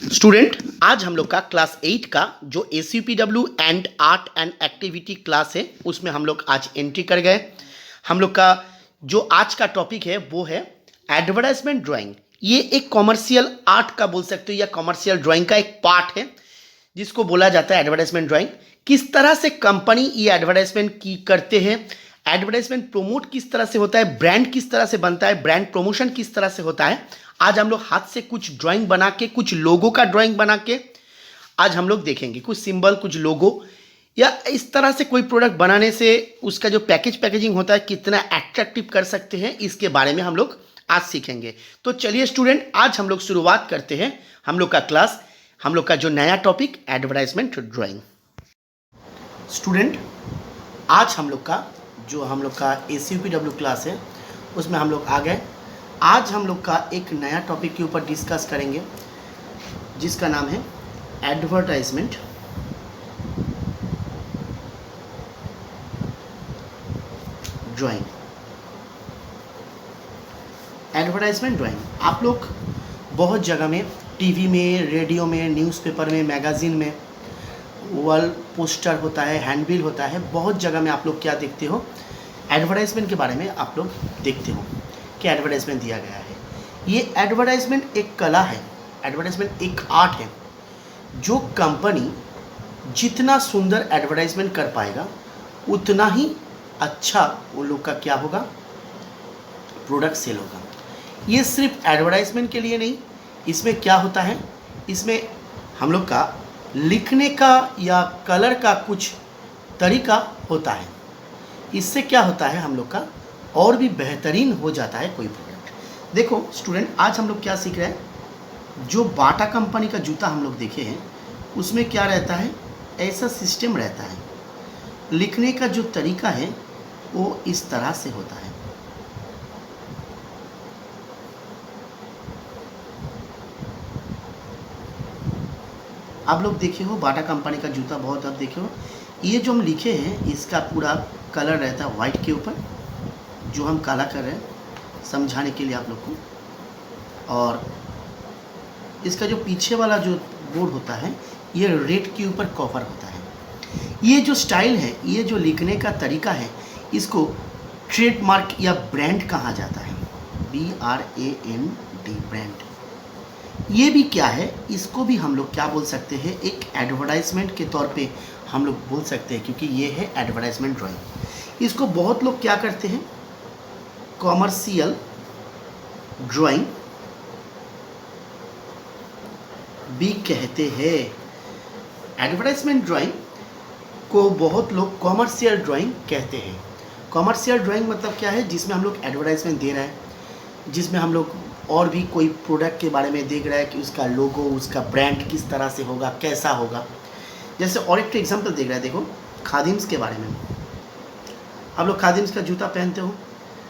Student, आज हम लोग का क्लास 8 का जो ACPW and art and activity class है उसमें हम लोग आज एंट्री कर गए। हम लोग का जो आज का टॉपिक है वो है एडवर्टाइजमेंट ड्राइंग। ये एक कॉमर्शियल आर्ट का बोल सकते हो या कॉमर्शियल ड्राइंग का एक पार्ट है जिसको बोला जाता है एडवर्टाइजमेंट ड्राइंग। किस तरह से कंपनी ये एडवर्टाइजमेंट की करते हैं, एडवर्टाइजमेंट प्रमोट किस तरह से होता है, ब्रांड किस तरह से बनता है, ब्रांड प्रमोशन किस तरह से होता है, आज हम लोग हाथ से कुछ ड्राइंग बना के, कुछ लोगों का ड्राइंग बना के आज हम लोग देखेंगे। कुछ सिंबल, कुछ लोगो या इस तरह से कोई प्रोडक्ट बनाने से उसका जो पैकेजिंग होता है कितना एट्रैक्टिव कर सकते हैं, इसके बारे में हम लोग आज सीखेंगे। तो चलिए स्टूडेंट, आज हम लोग शुरुआत करते हैं हम लोग का क्लास, हम लोग का जो नया टॉपिक एडवर्टाइजमेंट ड्राइंग। स्टूडेंट, आज हम लोग का ACPW क्लास है उसमें हम लोग आ गए। आज हम लोग का एक नया टॉपिक के ऊपर डिस्कस करेंगे जिसका नाम है एडवर्टाइजमेंट ड्राइंग। एडवर्टाइजमेंट ड्राइंग आप लोग बहुत जगह में, टीवी में, रेडियो में, न्यूज़पेपर में, मैगजीन में, वॉल पोस्टर होता है, हैंडबिल होता है, बहुत जगह में आप लोग क्या देखते हो, एडवर्टाइजमेंट के बारे में आप लोग देखते हो कि एडवर्टाइजमेंट दिया गया है। ये एडवर्टाइजमेंट एक कला है, एडवर्टाइजमेंट एक आर्ट है। जो कंपनी जितना सुंदर एडवर्टाइजमेंट कर पाएगा उतना ही अच्छा उन लोग का क्या होगा, प्रोडक्ट सेल होगा। ये सिर्फ एडवर्टाइजमेंट के लिए नहीं, इसमें क्या होता है, इसमें हम लोग का लिखने का या कलर का कुछ तरीका होता है। इससे क्या होता है, हम लोग का और भी बेहतरीन हो जाता है कोई प्रोडक्ट। देखो स्टूडेंट, आज हम लोग क्या सीख रहे हैं, जो बाटा कंपनी का जूता हम लोग देखे हैं उसमें क्या रहता है, ऐसा सिस्टम रहता है, लिखने का जो तरीका है वो इस तरह से होता है। आप लोग देखे हो बाटा कंपनी का जूता बहुत, आप देखे हो ये जो हम लिखे हैं इसका पूरा कलर रहता है वाइट के ऊपर, जो हम काला कर रहे हैं समझाने के लिए आप लोग को। और इसका जो पीछे वाला जो बोर्ड होता है ये रेड के ऊपर कवर होता है। ये जो स्टाइल है, ये जो लिखने का तरीका है, इसको ट्रेडमार्क या ब्रांड कहा जाता है, BRAND, ब्रांड। ये भी क्या है, इसको भी हम लोग क्या बोल सकते हैं, एक एडवर्टाइजमेंट के तौर पे हम लोग बोल सकते हैं, क्योंकि ये है एडवर्टाइजमेंट ड्राइंग। इसको बहुत लोग क्या करते हैं, कॉमर्शियल ड्राइंग भी कहते हैं। एडवर्टाइजमेंट ड्राइंग को बहुत लोग कॉमर्शियल ड्राइंग कहते हैं। कॉमर्शियल ड्राइंग मतलब क्या है, जिसमें हम लोग एडवर्टाइजमेंट दे रहे हैं, जिसमें हम लोग और भी कोई प्रोडक्ट के बारे में देख रहा है कि उसका लोगो, उसका ब्रांड किस तरह से होगा, कैसा होगा। जैसे और एक एग्जांपल देख रहा है, देखो खादिम्स के बारे में। आप लोग खादिम्स का जूता पहनते हो,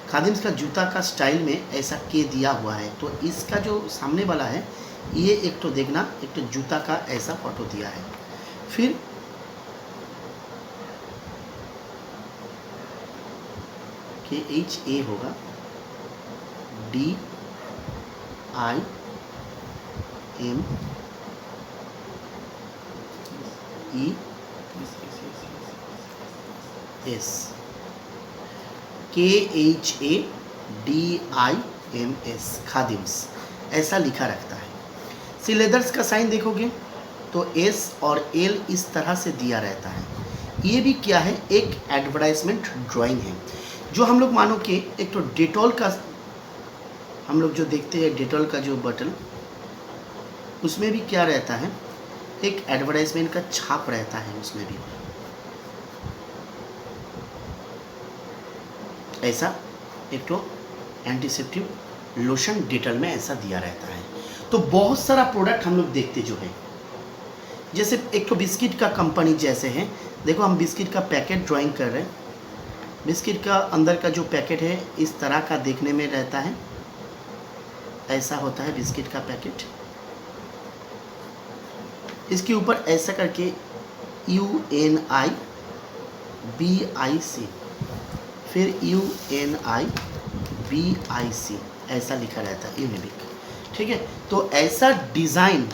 खादिम्स का जूता का स्टाइल में ऐसा के दिया हुआ है, तो इसका जो सामने वाला है ये एक तो देखना, एक तो जूता का ऐसा फोटो दिया है, फिर KHA होगा, DIMES, KHADIMS, खादिम्स ऐसा लिखा रखता है। सी लेदर्स का साइन देखोगे तो S और L इस तरह से दिया रहता है। ये भी क्या है, एक एडवर्टाइजमेंट ड्राइंग है। जो हम लोग मानो कि एक तो डेटॉल का, हम लोग जो देखते हैं डेटॉल का जो बटन, उसमें भी क्या रहता है, एक एडवर्टाइजमेंट का छाप रहता है, उसमें भी ऐसा एक तो एंटीसेप्टिव लोशन डेटॉल में ऐसा दिया रहता है। तो बहुत सारा प्रोडक्ट हम लोग देखते जो है, जैसे एक तो बिस्किट का कंपनी जैसे है, देखो हम बिस्किट का पैकेट ड्राइंग कर रहे हैं। बिस्किट का अंदर का जो पैकेट है इस तरह का देखने में रहता है, ऐसा होता है बिस्किट का पैकेट। इसके ऊपर ऐसा करके UNIBIC, फिर UNIBIC ऐसा लिखा रहता है, यूनिबिक। ठीक है, तो ऐसा डिज़ाइन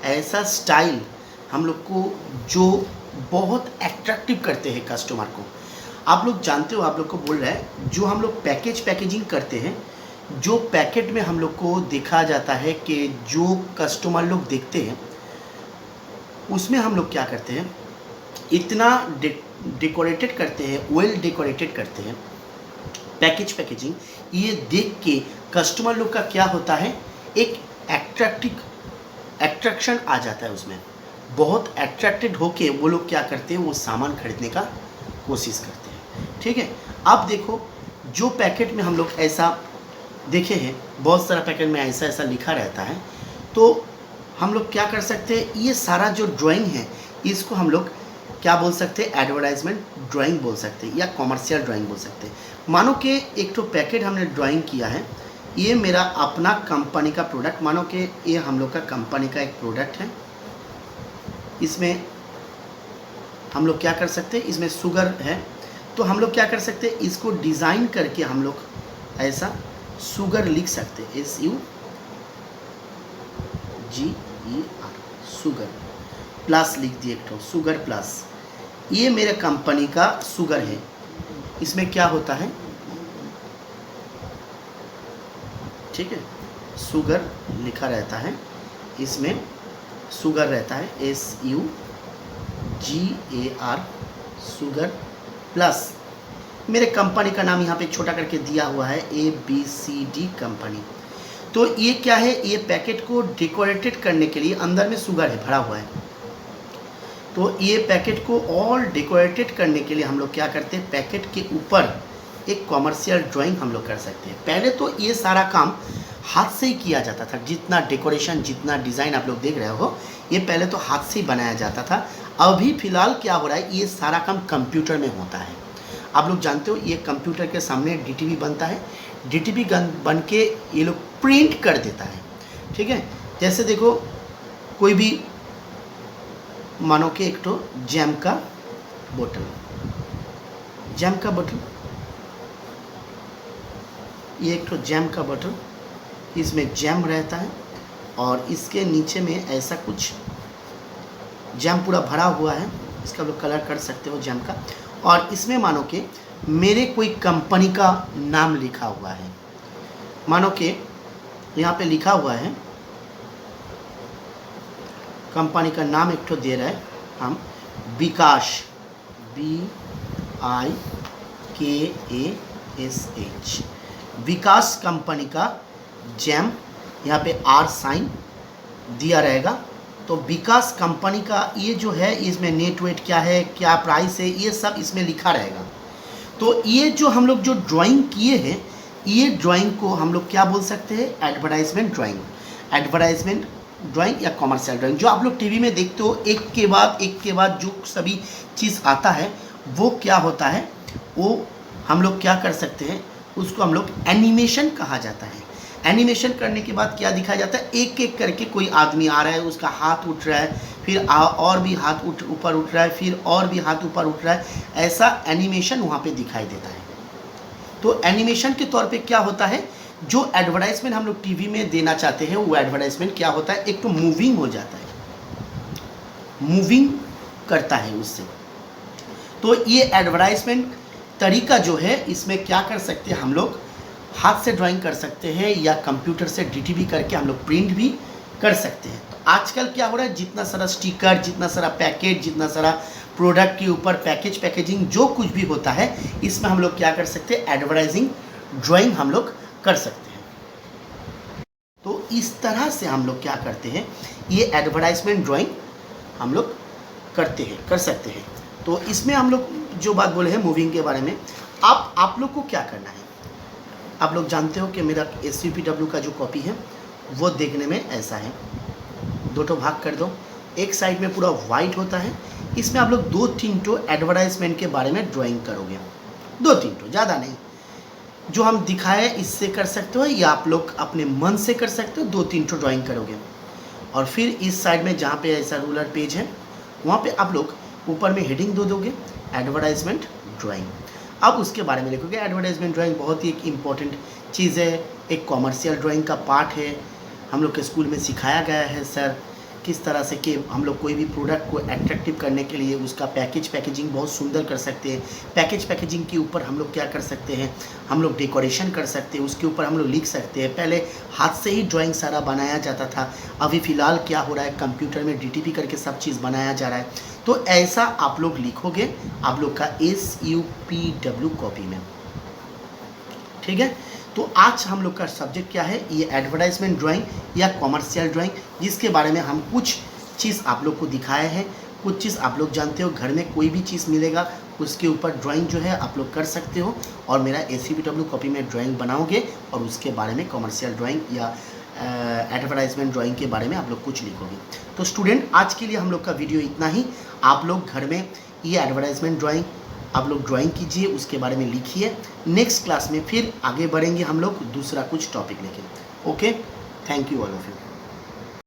ऐसा स्टाइल हम लोग को जो बहुत अट्रैक्टिव करते हैं कस्टमर को। आप लोग जानते हो, आप लोग को बोल रहा है, जो हम लोग पैकेजिंग करते हैं, जो पैकेट में हम लोग को देखा जाता है कि जो कस्टमर लोग देखते हैं उसमें हम लोग क्या करते हैं, इतना डेकोरेटेड करते हैं, वेल डेकोरेटेड करते हैं पैकेजिंग। ये देख के कस्टमर लोग का क्या होता है, एक एट्रैक्शन आ जाता है उसमें, बहुत अट्रैक्टेड होके वो लोग क्या करते हैं, वो सामान खरीदने का कोशिश करते हैं। ठीक है, अब देखो जो पैकेट में हम लोग ऐसा देखे हैं, बहुत सारा पैकेट में ऐसा ऐसा लिखा रहता है, तो हम लोग क्या कर सकते हैं, ये सारा जो ड्राइंग है इसको हम लोग क्या बोल सकते हैं, एडवर्टाइजमेंट ड्राइंग बोल सकते हैं या कॉमर्शियल ड्राइंग बोल सकते हैं। मानो कि एक तो पैकेट हमने ड्राइंग किया है, ये मेरा अपना कंपनी का प्रोडक्ट, मानो कि ये हम लोग का कंपनी का एक प्रोडक्ट है। इसमें हम लोग क्या कर सकते हैं, इसमें शुगर है, तो हम लोग क्या कर सकते हैं, इसको डिज़ाइन करके हम लोग ऐसा शुगर लिख सकते हैं, SUGER, शुगर प्लस लिख दिए, एक तो शुगर प्लस, ये मेरे कंपनी का शुगर है। इसमें क्या होता है, ठीक है, शुगर लिखा रहता है, इसमें शुगर रहता है SUGAR, शुगर प्लस मेरे कंपनी का नाम यहाँ पे छोटा करके दिया हुआ है, ABCD कंपनी। तो ये क्या है, ये पैकेट को डेकोरेटेड करने के लिए अंदर में शुगर है भरा हुआ है, तो ये पैकेट को और डेकोरेटेड करने के लिए हम लोग क्या करते हैं, पैकेट के ऊपर एक कॉमर्शियल ड्राइंग हम लोग कर सकते हैं। पहले तो ये सारा काम हाथ से ही किया जाता था, जितना डेकोरेशन जितना डिज़ाइन आप लोग देख रहे हो ये पहले तो हाथ से ही बनाया जाता था। अभी फ़िलहाल क्या हो रहा है, ये सारा काम कंप्यूटर में होता है। आप लोग जानते हो ये कंप्यूटर के सामने DTV बनता है, DTV बन के ये लोग प्रिंट कर देता है। ठीक है, जैसे देखो कोई भी मानो कि एक तो जैम का बोतल, ये एक तो जैम का बोतल, इसमें जैम रहता है और इसके नीचे में ऐसा कुछ जैम पूरा भरा हुआ है, इसका लोग कलर कर सकते हो जैम का, और इसमें मानो कि मेरे कोई कंपनी का नाम लिखा हुआ है। मानो कि यहाँ पे लिखा हुआ है, कंपनी का नाम एक तो दे रहा है हम, विकास, BIKASH, विकास कंपनी का जैम, यहाँ पे R साइन दिया रहेगा। तो विकास कंपनी का ये जो है, इसमें नेट वेट क्या है, क्या प्राइस है, ये सब इसमें लिखा रहेगा। तो ये जो हम लोग जो ड्राइंग किए हैं, ये ड्राइंग को हम लोग क्या बोल सकते हैं, एडवर्टाइजमेंट ड्राइंग या कॉमर्शियल ड्राइंग। जो आप लोग टीवी में देखते हो एक के बाद जो सभी चीज़ आता है, वो क्या होता है, वो हम लोग क्या कर सकते हैं, उसको हम लोग एनिमेशन कहा जाता है। एनिमेशन करने के बाद क्या दिखाया जाता है, एक एक करके कोई आदमी आ रहा है, उसका हाथ उठ रहा है, फिर और भी हाथ ऊपर उठ रहा है, फिर और भी हाथ ऊपर उठ रहा है, ऐसा एनिमेशन वहाँ पे दिखाई देता है। तो एनिमेशन के तौर पे क्या होता है, जो एडवर्टाइजमेंट हम लोग टीवी में देना चाहते हैं, वो एडवर्टाइजमेंट क्या होता है, एक तो मूविंग हो जाता है, मूविंग करता है उससे। तो ये एडवर्टाइजमेंट तरीका जो है, इसमें क्या कर सकते हैं हम लोग, हाथ से ड्राइंग कर सकते हैं या कंप्यूटर से DTV करके हम लोग प्रिंट भी कर सकते हैं। तो आजकल क्या हो रहा है, जितना सारा स्टिकर, जितना सारा पैकेट, जितना सारा प्रोडक्ट के ऊपर पैकेजिंग जो कुछ भी होता है, इसमें हम लोग क्या कर सकते हैं, एडवर्टाइजिंग ड्राइंग हम लोग कर सकते हैं। तो इस तरह से हम लोग क्या करते हैं, ये एडवर्टाइजमेंट ड्राइंग हम लोग कर सकते हैं। तो इसमें हम लोग जो बात बोले हैं मूविंग के बारे में, आप लोग को क्या करना है, आप लोग जानते हो कि मेरा SUPW का जो कॉपी है वो देखने में ऐसा है, दो तो भाग कर दो, एक साइड में पूरा वाइट होता है, इसमें आप लोग 2-3 तो एडवर्टाइजमेंट के बारे में ड्राइंग करोगे, 2-3 तो, ज़्यादा नहीं, जो हम दिखाए इससे कर सकते हो या आप लोग अपने मन से कर सकते हो, 2-3 तो ड्राइंग करोगे। और फिर इस साइड में जहाँ पे ऐसा रूलर पेज है, वहाँ पे आप लोग ऊपर में हेडिंग दे दोगे एडवर्टाइजमेंट ड्राइंग। अब उसके बारे में लिखोगे, एडवर्टाइजमेंट ड्राइंग बहुत ही एक इम्पॉर्टेंट चीज़ है, एक कॉमर्शियल ड्राइंग का पार्ट है, हम लोग के स्कूल में सिखाया गया है सर, किस तरह से कि हम लोग कोई भी प्रोडक्ट को अट्रैक्टिव करने के लिए उसका पैकेजिंग बहुत सुंदर कर सकते हैं। पैकेजिंग के ऊपर हम लोग क्या कर सकते हैं, हम लोग डेकोरेशन कर सकते हैं, उसके ऊपर हम लोग लिख सकते हैं। पहले हाथ से ही ड्राइंग सारा बनाया जाता था, अभी फ़िलहाल क्या हो रहा है, कंप्यूटर में DTP करके सब चीज़ बनाया जा रहा है। तो ऐसा आप लोग लिखोगे आप लोग का SUPW कॉपी में, ठीक है। तो आज हम लोग का सब्जेक्ट क्या है, ये एडवर्टाइजमेंट ड्राइंग या कॉमर्शियल ड्राइंग, जिसके बारे में हम कुछ चीज़ आप लोग को दिखाए हैं, कुछ चीज़ आप लोग जानते हो। घर में कोई भी चीज़ मिलेगा उसके ऊपर ड्राइंग जो है आप लोग कर सकते हो, और मेरा SUPW कॉपी में ड्राइंग बनाओगे और उसके बारे में कॉमर्शियल ड्राइंग या एडवर्टाइजमेंट ड्राइंग के बारे में आप लोग कुछ लिखोगे। तो स्टूडेंट, आज के लिए हम लोग का वीडियो इतना ही। आप लोग घर में ये एडवर्टाइजमेंट ड्राइंग आप लोग ड्राइंग कीजिए, उसके बारे में लिखिए। नेक्स्ट क्लास में फिर आगे बढ़ेंगे हम लोग दूसरा कुछ टॉपिक लेके। Okay, thank you all of you.